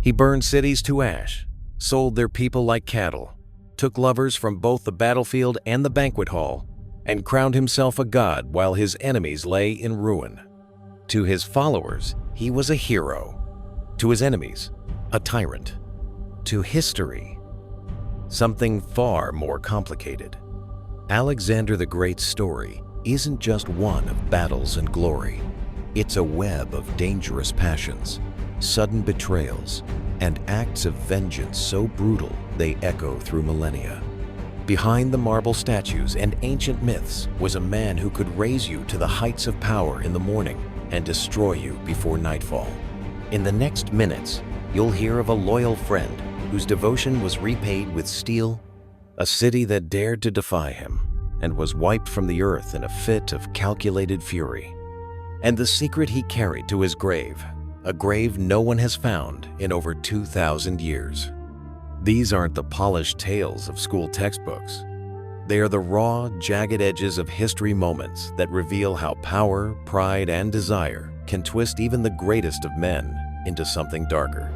He burned cities to ash, sold their people like cattle, took lovers from both the battlefield and the banquet hall, and crowned himself a god while his enemies lay in ruin. To his followers, he was a hero. To his enemies, a tyrant. To history, something far more complicated. Alexander the Great's story isn't just one of battles and glory. It's a web of dangerous passions, sudden betrayals, and acts of vengeance so brutal they echo through millennia. Behind the marble statues and ancient myths was a man who could raise you to the heights of power in the morning and destroy you before nightfall. In the next minutes, you'll hear of a loyal friend whose devotion was repaid with steel, a city that dared to defy him and was wiped from the earth in a fit of calculated fury, and the secret he carried to his grave, a grave no one has found in over 2,000 years. These aren't the polished tales of school textbooks. They are the raw, jagged edges of history moments that reveal how power, pride, and desire can twist even the greatest of men into something darker.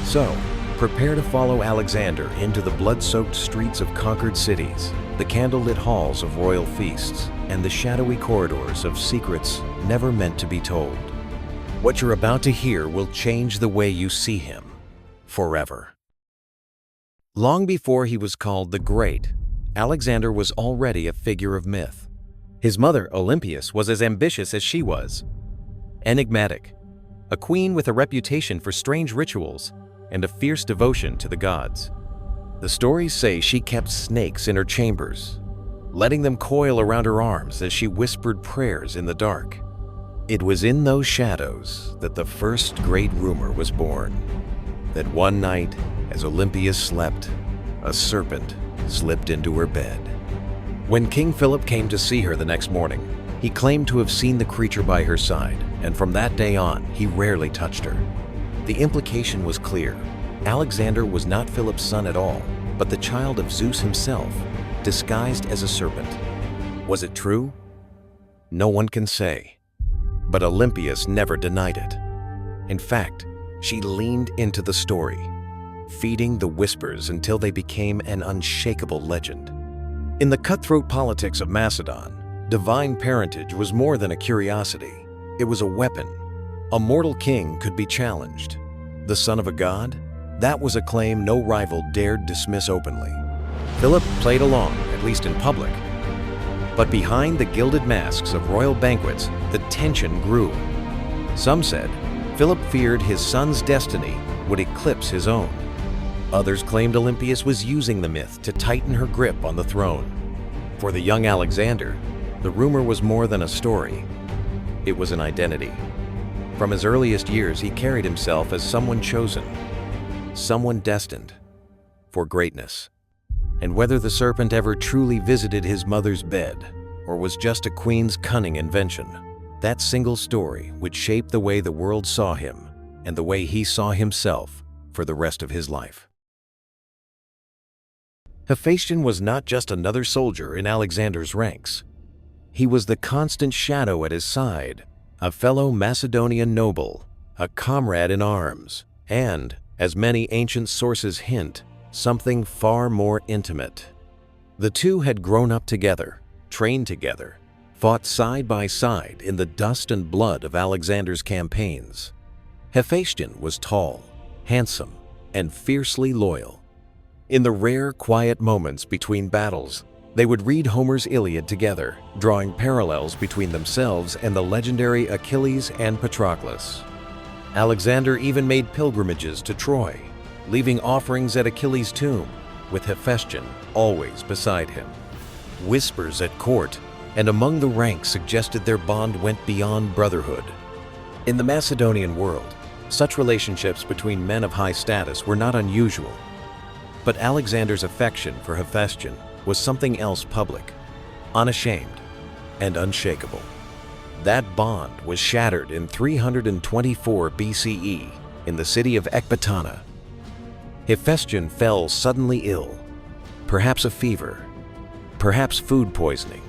So, prepare to follow Alexander into the blood-soaked streets of conquered cities, the candlelit halls of royal feasts, and the shadowy corridors of secrets never meant to be told. What you're about to hear will change the way you see him forever. Long before he was called the Great, Alexander was already a figure of myth. His mother, Olympias, was as ambitious as she was. Enigmatic, a queen with a reputation for strange rituals and a fierce devotion to the gods. The stories say she kept snakes in her chambers, letting them coil around her arms as she whispered prayers in the dark. It was in those shadows that the first great rumor was born, that one night, as Olympias slept, a serpent slipped into her bed. When King Philip came to see her the next morning, he claimed to have seen the creature by her side, and from that day on, he rarely touched her. The implication was clear. Alexander was not Philip's son at all, but the child of Zeus himself, disguised as a serpent. Was it true? No one can say. But Olympias never denied it. In fact, she leaned into the story, feeding the whispers until they became an unshakable legend. In the cutthroat politics of Macedon, divine parentage was more than a curiosity. It was a weapon. A mortal king could be challenged. The son of a god? That was a claim no rival dared dismiss openly. Philip played along, at least in public. But behind the gilded masks of royal banquets, the tension grew. Some said Philip feared his son's destiny would eclipse his own. Others claimed Olympias was using the myth to tighten her grip on the throne. For the young Alexander, the rumor was more than a story. It was an identity. From his earliest years, he carried himself as someone chosen, someone destined for greatness. And whether the serpent ever truly visited his mother's bed or was just a queen's cunning invention, that single story would shape the way the world saw him and the way he saw himself for the rest of his life. Hephaestion was not just another soldier in Alexander's ranks. He was the constant shadow at his side, a fellow Macedonian noble, a comrade in arms, and, as many ancient sources hint, something far more intimate. The two had grown up together, trained together, fought side by side in the dust and blood of Alexander's campaigns. Hephaestion was tall, handsome, and fiercely loyal. In the rare, quiet moments between battles, they would read Homer's Iliad together, drawing parallels between themselves and the legendary Achilles and Patroclus. Alexander even made pilgrimages to Troy, leaving offerings at Achilles' tomb, with Hephaestion always beside him. Whispers at court and among the ranks suggested their bond went beyond brotherhood. In the Macedonian world, such relationships between men of high status were not unusual. But Alexander's affection for Hephaestion was something else public, unashamed, and unshakable. That bond was shattered in 324 BCE in the city of Ecbatana. Hephaestion fell suddenly ill, perhaps a fever, perhaps food poisoning,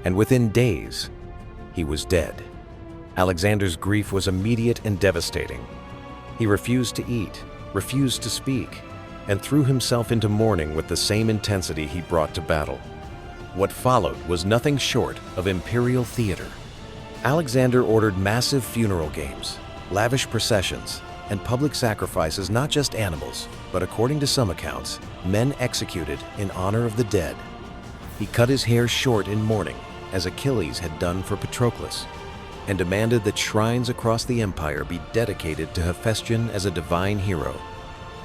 and within days, he was dead. Alexander's grief was immediate and devastating. He refused to eat, refused to speak, and threw himself into mourning with the same intensity he brought to battle. What followed was nothing short of imperial theater. Alexander ordered massive funeral games, lavish processions, and public sacrifices, not just animals, but according to some accounts, men executed in honor of the dead. He cut his hair short in mourning, as Achilles had done for Patroclus, and demanded that shrines across the empire be dedicated to Hephaestion as a divine hero.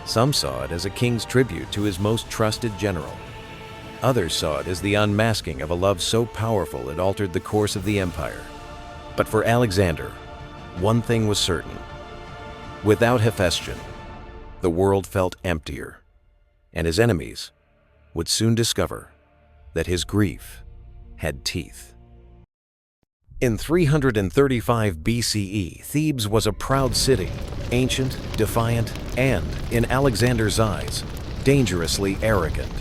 Some saw it as a king's tribute to his most trusted general. Others saw it as the unmasking of a love so powerful it altered the course of the empire. But for Alexander, one thing was certain. Without Hephaestion, the world felt emptier, and his enemies would soon discover that his grief had teeth. In 335 BCE, Thebes was a proud city, ancient, defiant, and, in Alexander's eyes, dangerously arrogant.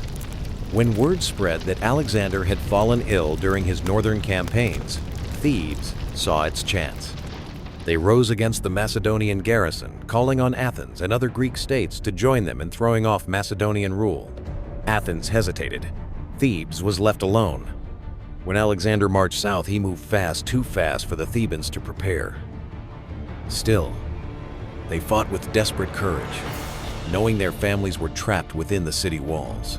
When word spread that Alexander had fallen ill during his northern campaigns, Thebes saw its chance. They rose against the Macedonian garrison, calling on Athens and other Greek states to join them in throwing off Macedonian rule. Athens hesitated. Thebes was left alone. When Alexander marched south, he moved fast, too fast for the Thebans to prepare. Still, they fought with desperate courage, knowing their families were trapped within the city walls.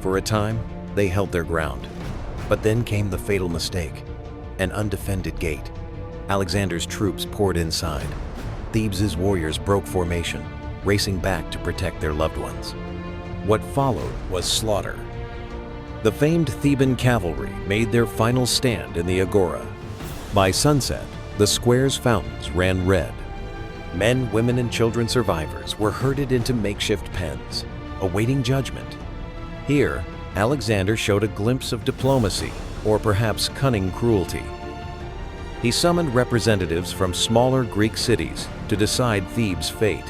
For a time, they held their ground. But then came the fatal mistake, an undefended gate. Alexander's troops poured inside. Thebes' warriors broke formation, racing back to protect their loved ones. What followed was slaughter. The famed Theban cavalry made their final stand in the agora. By sunset, the square's fountains ran red. Men, women, and children survivors were herded into makeshift pens, awaiting judgment. Here, Alexander showed a glimpse of diplomacy, or perhaps cunning cruelty. He summoned representatives from smaller Greek cities to decide Thebes' fate.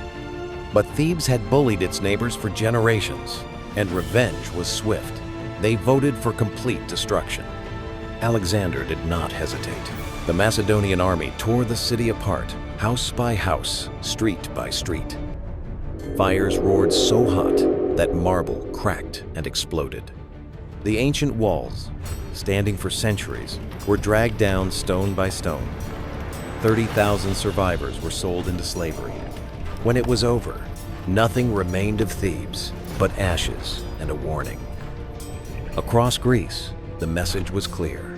But Thebes had bullied its neighbors for generations, and revenge was swift. They voted for complete destruction. Alexander did not hesitate. The Macedonian army tore the city apart, house by house, street by street. Fires roared so hot that marble cracked and exploded. The ancient walls, standing for centuries, were dragged down stone by stone. 30,000 survivors were sold into slavery. When it was over, nothing remained of Thebes but ashes and a warning. Across Greece, the message was clear.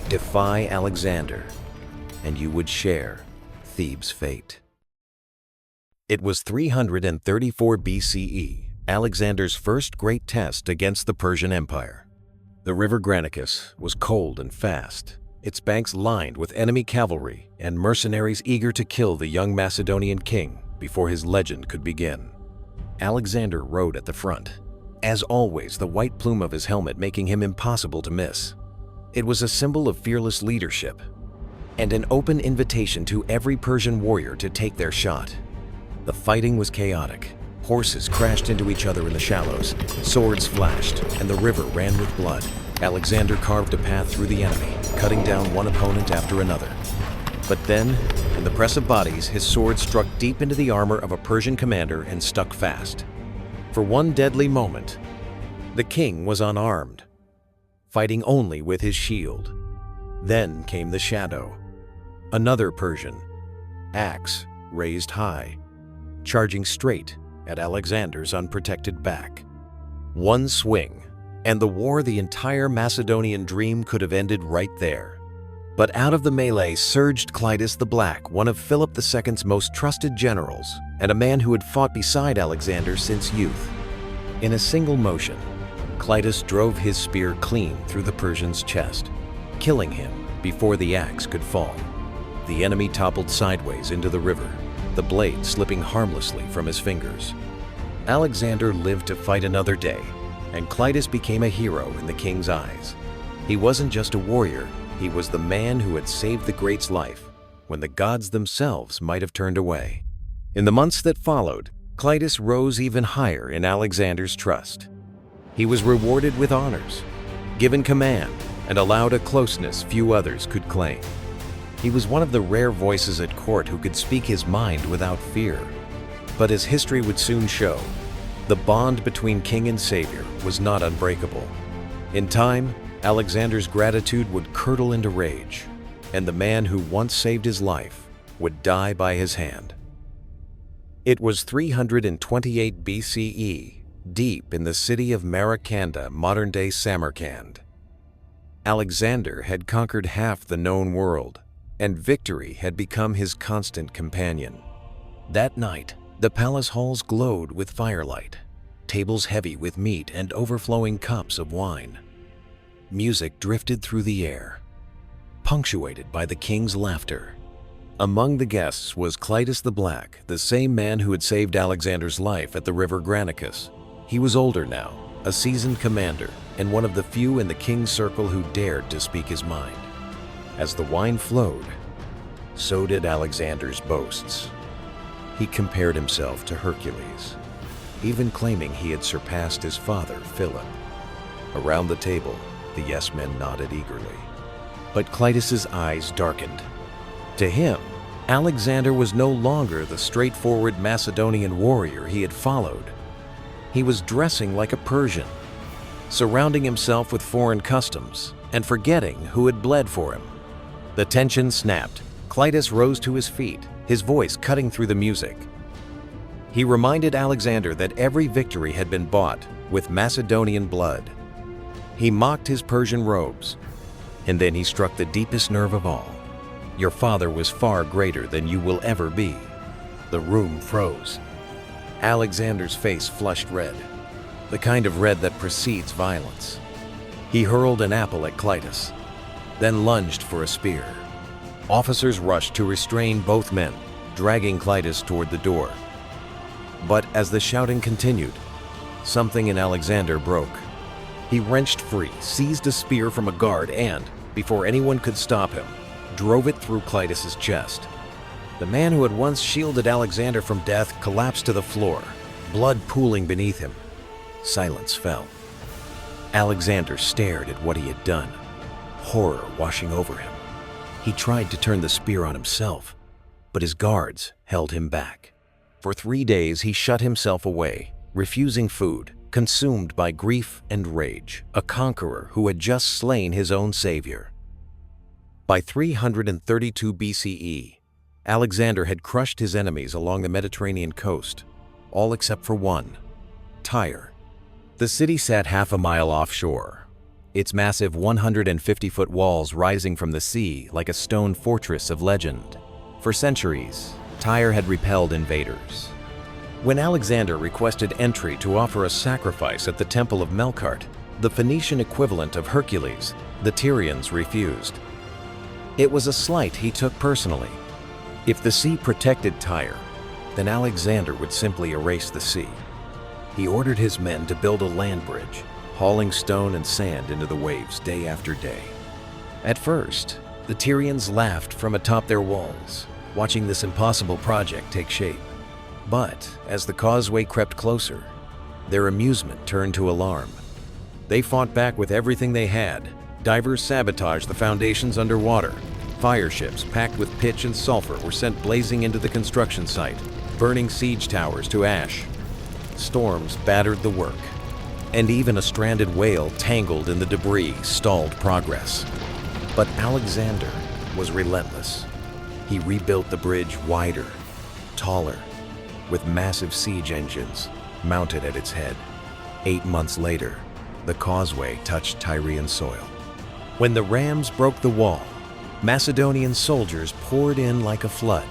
Defy Alexander, and you would share Thebes' fate. It was 334 BCE, Alexander's first great test against the Persian Empire. The river Granicus was cold and fast, its banks lined with enemy cavalry and mercenaries eager to kill the young Macedonian king before his legend could begin. Alexander rode at the front, as always, the white plume of his helmet making him impossible to miss. It was a symbol of fearless leadership and an open invitation to every Persian warrior to take their shot. The fighting was chaotic. Horses crashed into each other in the shallows, swords flashed, and the river ran with blood. Alexander carved a path through the enemy, cutting down one opponent after another. But then, in the press of bodies, his sword struck deep into the armor of a Persian commander and stuck fast. For one deadly moment, the king was unarmed, fighting only with his shield. Then came the shadow. Another Persian, axe raised high, charging straight at Alexander's unprotected back. One swing, and the war the entire Macedonian dream could have ended right there. But out of the melee surged Clitus the Black, one of Philip II's most trusted generals, and a man who had fought beside Alexander since youth. In a single motion, Clitus drove his spear clean through the Persian's chest, killing him before the axe could fall. The enemy toppled sideways into the river, the blade slipping harmlessly from his fingers. Alexander lived to fight another day, and Clitus became a hero in the king's eyes. He wasn't just a warrior, he was the man who had saved the great's life when the gods themselves might have turned away. In the months that followed, Clitus rose even higher in Alexander's trust. He was rewarded with honors, given command, and allowed a closeness few others could claim. He was one of the rare voices at court who could speak his mind without fear. But as history would soon show, the bond between king and savior was not unbreakable. In time, Alexander's gratitude would curdle into rage, and the man who once saved his life would die by his hand. It was 328 BCE, deep in the city of Maracanda, modern-day Samarkand. Alexander had conquered half the known world, and victory had become his constant companion. That night, the palace halls glowed with firelight, tables heavy with meat and overflowing cups of wine. Music drifted through the air, punctuated by the king's laughter. Among the guests was Clitus the Black, the same man who had saved Alexander's life at the river Granicus. He was older now, a seasoned commander, and one of the few in the king's circle who dared to speak his mind. As the wine flowed, so did Alexander's boasts. He compared himself to Hercules, even claiming he had surpassed his father, Philip. Around the table, the yes-men nodded eagerly. But Clitus's eyes darkened. To him, Alexander was no longer the straightforward Macedonian warrior he had followed. He was dressing like a Persian, surrounding himself with foreign customs and forgetting who had bled for him. The tension snapped. Clitus rose to his feet, his voice cutting through the music. He reminded Alexander that every victory had been bought with Macedonian blood. He mocked his Persian robes, and then he struck the deepest nerve of all. Your father was far greater than you will ever be. The room froze. Alexander's face flushed red, the kind of red that precedes violence. He hurled an apple at Clitus, then lunged for a spear. Officers rushed to restrain both men, dragging Clitus toward the door. But as the shouting continued, something in Alexander broke. He wrenched free, seized a spear from a guard, and, before anyone could stop him, drove it through Clitus's chest. The man who had once shielded Alexander from death collapsed to the floor, blood pooling beneath him. Silence fell. Alexander stared at what he had done, horror washing over him. He tried to turn the spear on himself, but his guards held him back. For 3 days he shut himself away, refusing food, consumed by grief and rage, a conqueror who had just slain his own savior. By 332 BCE, Alexander had crushed his enemies along the Mediterranean coast, all except for one, Tyre. The city sat half a mile offshore, its massive 150-foot walls rising from the sea like a stone fortress of legend. For centuries, Tyre had repelled invaders. When Alexander requested entry to offer a sacrifice at the temple of Melkart, the Phoenician equivalent of Hercules, the Tyrians refused. It was a slight he took personally. If the sea protected Tyre, then Alexander would simply erase the sea. He ordered his men to build a land bridge, hauling stone and sand into the waves day after day. At first, the Tyrians laughed from atop their walls, watching this impossible project take shape. But as the causeway crept closer, their amusement turned to alarm. They fought back with everything they had. Divers sabotaged the foundations underwater. Fire ships packed with pitch and sulfur were sent blazing into the construction site, burning siege towers to ash. Storms battered the work, and even a stranded whale tangled in the debris stalled progress. But Alexander was relentless. He rebuilt the bridge wider, taller, with massive siege engines mounted at its head. 8 months later, the causeway touched Tyrian soil. When the rams broke the wall, Macedonian soldiers poured in like a flood.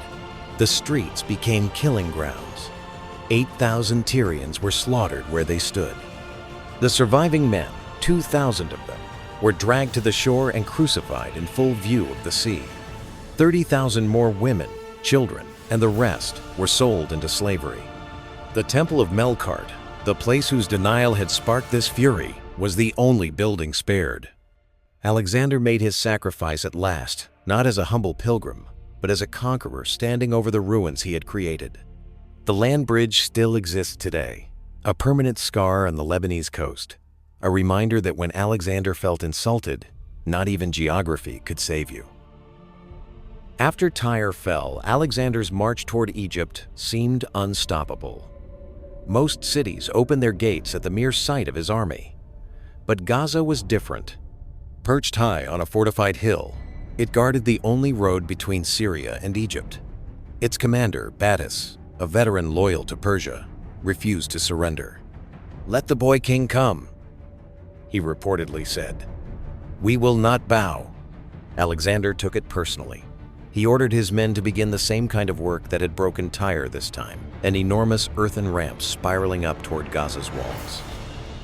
The streets became killing grounds. 8,000 Tyrians were slaughtered where they stood. The surviving men, 2,000 of them, were dragged to the shore and crucified in full view of the sea. 30,000 more women, children, and the rest were sold into slavery. The Temple of Melkart, the place whose denial had sparked this fury, was the only building spared. Alexander made his sacrifice at last, not as a humble pilgrim, but as a conqueror standing over the ruins he had created. The land bridge still exists today, a permanent scar on the Lebanese coast, a reminder that when Alexander felt insulted, not even geography could save you. After Tyre fell, Alexander's march toward Egypt seemed unstoppable. Most cities opened their gates at the mere sight of his army. But Gaza was different. Perched high on a fortified hill, it guarded the only road between Syria and Egypt. Its commander, Batis, a veteran loyal to Persia, refused to surrender. "Let the boy king come," he reportedly said. "We will not bow." Alexander took it personally. He ordered his men to begin the same kind of work that had broken Tyre this time, an enormous earthen ramp spiraling up toward Gaza's walls.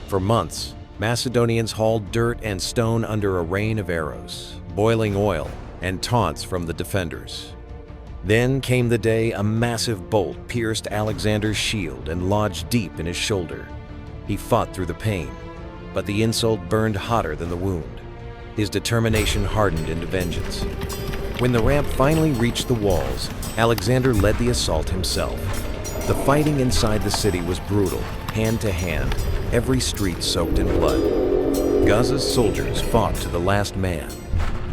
For months, Macedonians hauled dirt and stone under a rain of arrows, boiling oil, and taunts from the defenders. Then came the day a massive bolt pierced Alexander's shield and lodged deep in his shoulder. He fought through the pain, but the insult burned hotter than the wound. His determination hardened into vengeance. When the ramp finally reached the walls, Alexander led the assault himself. The fighting inside the city was brutal, hand to hand, every street soaked in blood. Gaza's soldiers fought to the last man.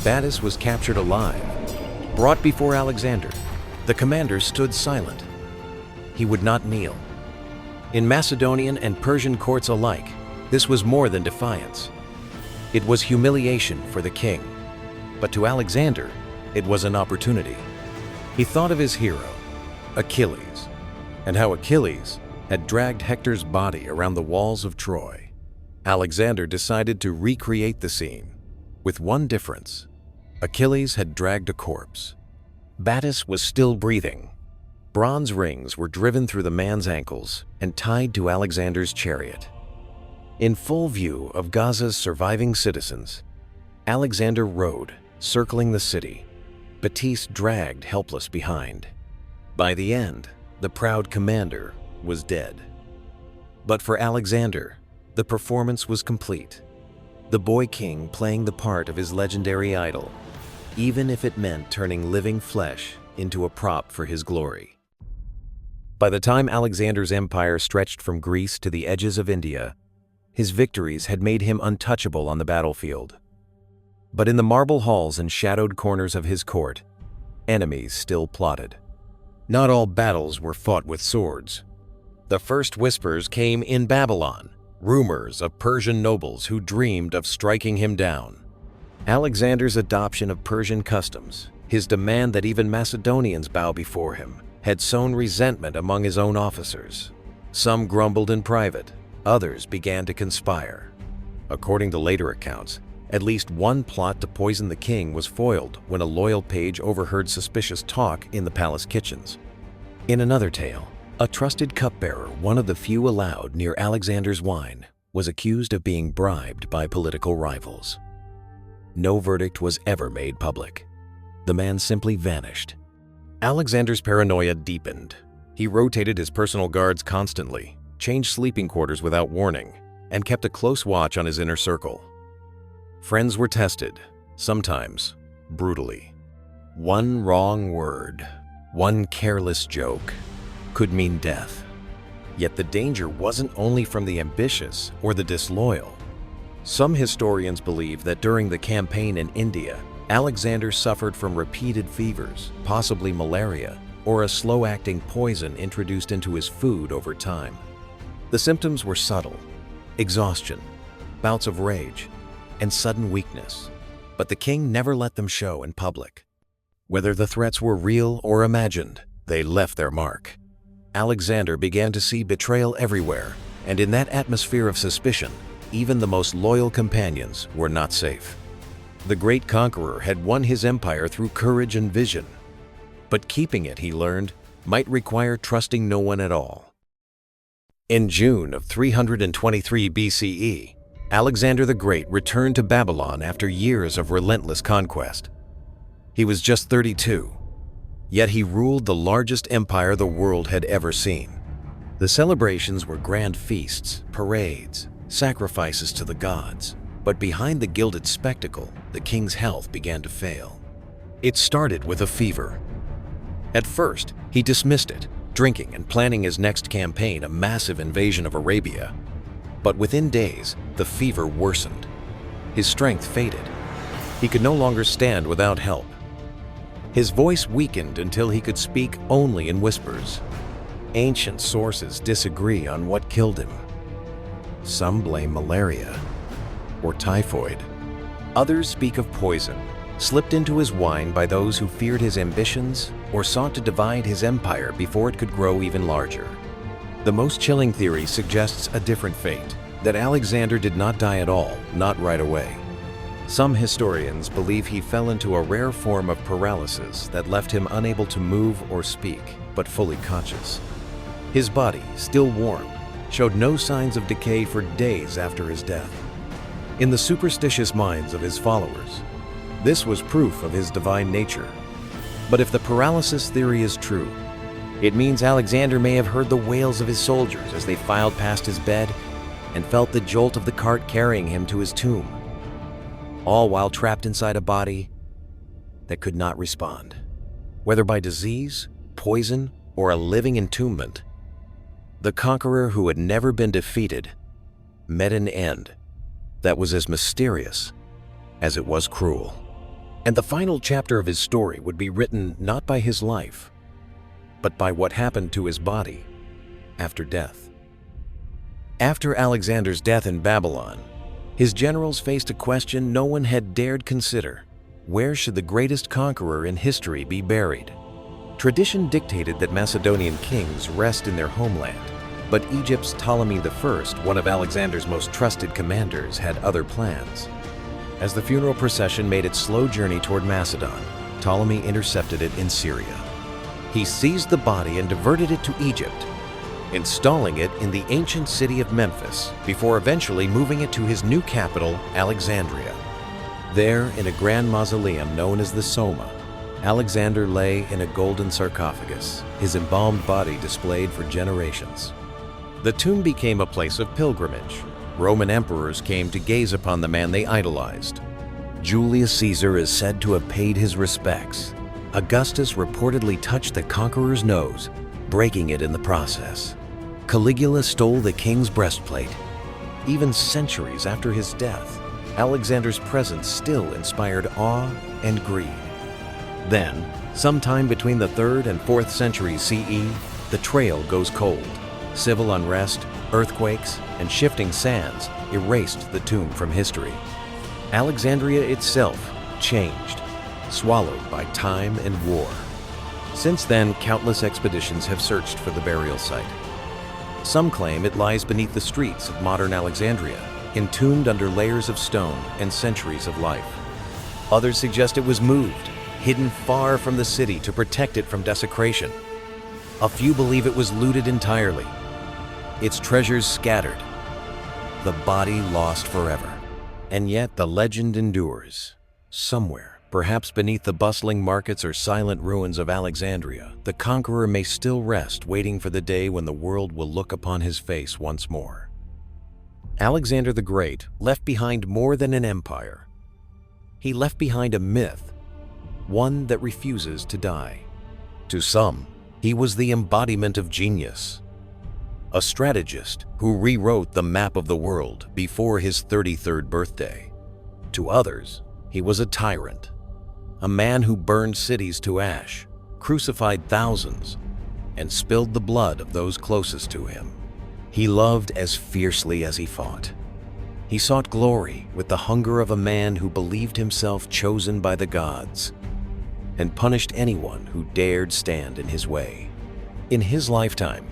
Batis was captured alive. Brought before Alexander, the commander stood silent. He would not kneel. In Macedonian and Persian courts alike, this was more than defiance. It was humiliation for the king. But to Alexander, it was an opportunity. He thought of his hero, Achilles, and how Achilles had dragged Hector's body around the walls of Troy. Alexander decided to recreate the scene, with one difference. Achilles had dragged a corpse. Batis was still breathing. Bronze rings were driven through the man's ankles and tied to Alexander's chariot. In full view of Gaza's surviving citizens, Alexander rode, circling the city, Batis dragged helpless behind. By the end, the proud commander was dead. But for Alexander, the performance was complete. The boy king playing the part of his legendary idol, even if it meant turning living flesh into a prop for his glory. By the time Alexander's empire stretched from Greece to the edges of India, his victories had made him untouchable on the battlefield. But in the marble halls and shadowed corners of his court, enemies still plotted. Not all battles were fought with swords. The first whispers came in Babylon, rumors of Persian nobles who dreamed of striking him down. Alexander's adoption of Persian customs, his demand that even Macedonians bow before him, had sown resentment among his own officers. Some grumbled in private, others began to conspire. According to later accounts, at least one plot to poison the king was foiled when a loyal page overheard suspicious talk in the palace kitchens. In another tale, a trusted cupbearer, one of the few allowed near Alexander's wine, was accused of being bribed by political rivals. No verdict was ever made public. The man simply vanished. Alexander's paranoia deepened. He rotated his personal guards constantly, changed sleeping quarters without warning, and kept a close watch on his inner circle. Friends were tested, sometimes brutally. One wrong word, one careless joke, could mean death. Yet the danger wasn't only from the ambitious or the disloyal. Some historians believe that during the campaign in India, Alexander suffered from repeated fevers, possibly malaria, or a slow-acting poison introduced into his food over time. The symptoms were subtle: exhaustion, bouts of rage, and sudden weakness. But the king never let them show in public. Whether the threats were real or imagined, they left their mark. Alexander began to see betrayal everywhere, and in that atmosphere of suspicion, even the most loyal companions were not safe. The great conqueror had won his empire through courage and vision. But keeping it, he learned, might require trusting no one at all. In June of 323 BCE, Alexander the Great returned to Babylon after years of relentless conquest. He was just 32, yet he ruled the largest empire the world had ever seen. The celebrations were grand feasts, parades, sacrifices to the gods, but behind the gilded spectacle, the king's health began to fail. It started with a fever. At first, he dismissed it, drinking and planning his next campaign, a massive invasion of Arabia. But within days, the fever worsened. His strength faded. He could no longer stand without help. His voice weakened until he could speak only in whispers. Ancient sources disagree on what killed him. Some blame malaria or typhoid. Others speak of poison, slipped into his wine by those who feared his ambitions or sought to divide his empire before it could grow even larger. The most chilling theory suggests a different fate, that Alexander did not die at all, not right away. Some historians believe he fell into a rare form of paralysis that left him unable to move or speak, but fully conscious. His body, still warm, showed no signs of decay for days after his death. In the superstitious minds of his followers, this was proof of his divine nature. But if the paralysis theory is true, it means Alexander may have heard the wails of his soldiers as they filed past his bed and felt the jolt of the cart carrying him to his tomb, all while trapped inside a body that could not respond. Whether by disease, poison, or a living entombment, the conqueror who had never been defeated met an end that was as mysterious as it was cruel. And the final chapter of his story would be written not by his life, but by what happened to his body after death. After Alexander's death in Babylon, his generals faced a question no one had dared consider. Where should the greatest conqueror in history be buried? Tradition dictated that Macedonian kings rest in their homeland, but Egypt's Ptolemy I, one of Alexander's most trusted commanders, had other plans. As the funeral procession made its slow journey toward Macedon, Ptolemy intercepted it in Syria. He seized the body and diverted it to Egypt, installing it in the ancient city of Memphis before eventually moving it to his new capital, Alexandria. There, in a grand mausoleum known as the Soma, Alexander lay in a golden sarcophagus, his embalmed body displayed for generations. The tomb became a place of pilgrimage. Roman emperors came to gaze upon the man they idolized. Julius Caesar is said to have paid his respects. Augustus reportedly touched the conqueror's nose, breaking it in the process. Caligula stole the king's breastplate. Even centuries after his death, Alexander's presence still inspired awe and greed. Then, sometime between the 3rd and 4th centuries CE, the trail goes cold. Civil unrest, earthquakes, and shifting sands erased the tomb from history. Alexandria itself changed, swallowed by time and war. Since then, countless expeditions have searched for the burial site. Some claim it lies beneath the streets of modern Alexandria, entombed under layers of stone and centuries of life. Others suggest it was moved, hidden far from the city to protect it from desecration. A few believe it was looted entirely, its treasures scattered, the body lost forever. And yet the legend endures. Somewhere, perhaps beneath the bustling markets or silent ruins of Alexandria, the conqueror may still rest, waiting for the day when the world will look upon his face once more. Alexander the Great left behind more than an empire. He left behind a myth, one that refuses to die. To some, he was the embodiment of genius, a strategist who rewrote the map of the world before his 33rd birthday. To others, he was a tyrant, a man who burned cities to ash, crucified thousands, and spilled the blood of those closest to him. He loved as fiercely as he fought. He sought glory with the hunger of a man who believed himself chosen by the gods, and punished anyone who dared stand in his way. In his lifetime,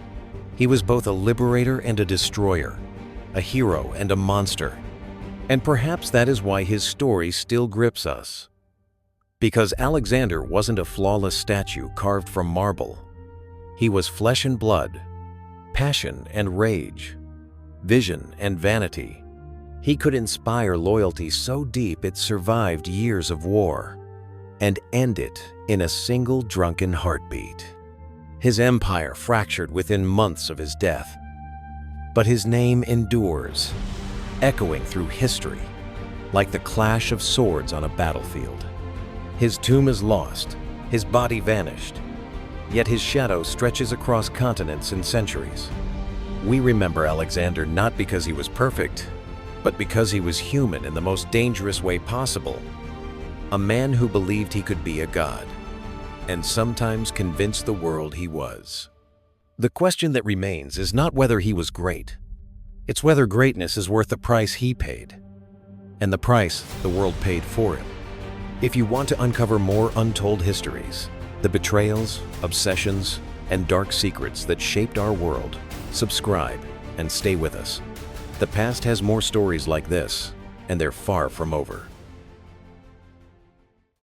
he was both a liberator and a destroyer, a hero and a monster. And perhaps that is why his story still grips us. Because Alexander wasn't a flawless statue carved from marble. He was flesh and blood, passion and rage, vision and vanity. He could inspire loyalty so deep it survived years of war, and end it in a single drunken heartbeat. His empire fractured within months of his death, but his name endures, echoing through history like the clash of swords on a battlefield. His tomb is lost, his body vanished, yet his shadow stretches across continents and centuries. We remember Alexander not because he was perfect, but because he was human in the most dangerous way possible. A man who believed he could be a god. and sometimes convinced the world he was. The question that remains is not whether he was great. It's whether greatness is worth the price he paid, and the price the world paid for him. If you want to uncover more untold histories, the betrayals, obsessions, and dark secrets that shaped our world, subscribe and stay with us. The past has more stories like this, and they're far from over.